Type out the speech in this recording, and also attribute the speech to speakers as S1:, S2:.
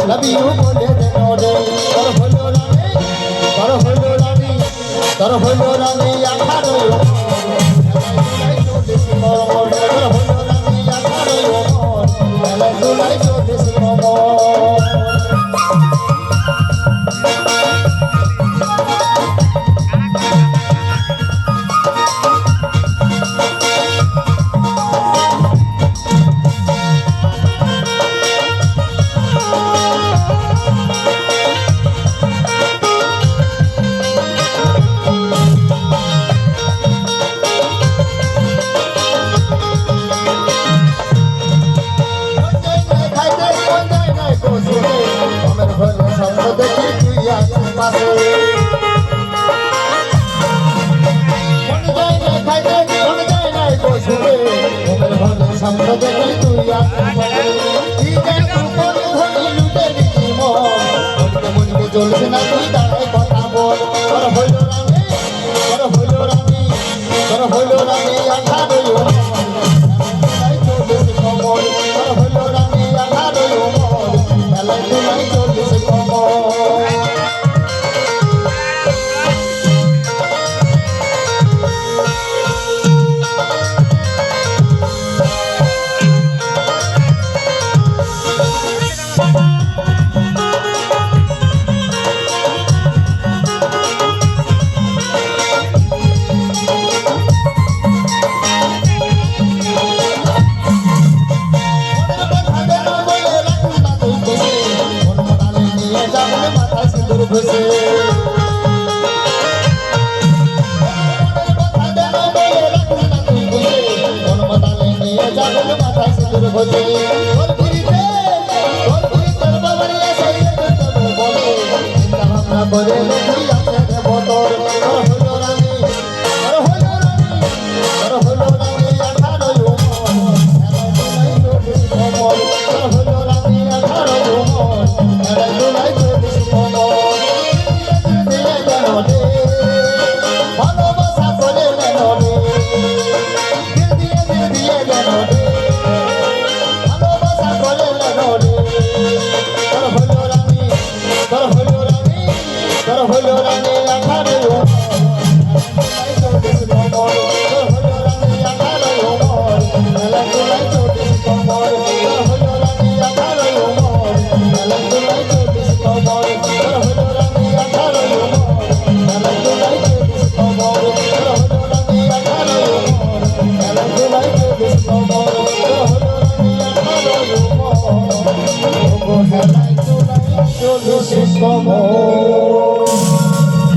S1: love you bole denore tor holo rani tor holo rani tor holo rani akharo elai chodes momor tor holo rani akharo elai chodes momor দেখি তুই আছিস পাশে মনে যায় না খাইতে মনে যায় না বসবে ঘুমের ঘরে সামনে দেখি তুই আছিস পাশে কি যেন করে ধরে লুটে নিছি মনকে মনকে চলছে না তুই দাঁড়ায় কথা বল তোর হইল রানী তোর হইল রানী তোর হইল রানী আঠারো চল্লিশ কমল তোর হইল রানী আঠারো মেলায় তুলাই চল্লিশ কমল বসে মনমতালে নিয়ে যাবেন মাথা সিঁদুর বসে ওর ঘুরিতে তোর বাবার এসে বলে চিন্তা ভাবনা করে তুই আছে বতর তোর হলো রানী তোর হলো রানী তোর হলো রানী আঠারো কমল তোর হলো রানী আঠারো মেলায় চল্লিশ কমল ভালোবাসা করে মেনরে দিল দিয়ে মেনরে ভালোবাসা করে মেনরে তোর হলো রানী তোর হলো রানী তোর হলো রানী আঠারো চল্লিশ কমল তোর হলো রানী আঠারো মেলা তোলাই চল্লিশ কমল তোর হলো রানী আঠারো মেলা তোলাই চল্লিশ কমল তোর হলো রানী আঠারো মেলা তোলাই চল্লিশ কমল তোর হলো রানী আঠারো মেলা তোলাই চল্লিশ কমল তোর হলো রানী আঠারো মেলাই তোলাই চল্লিশ কমল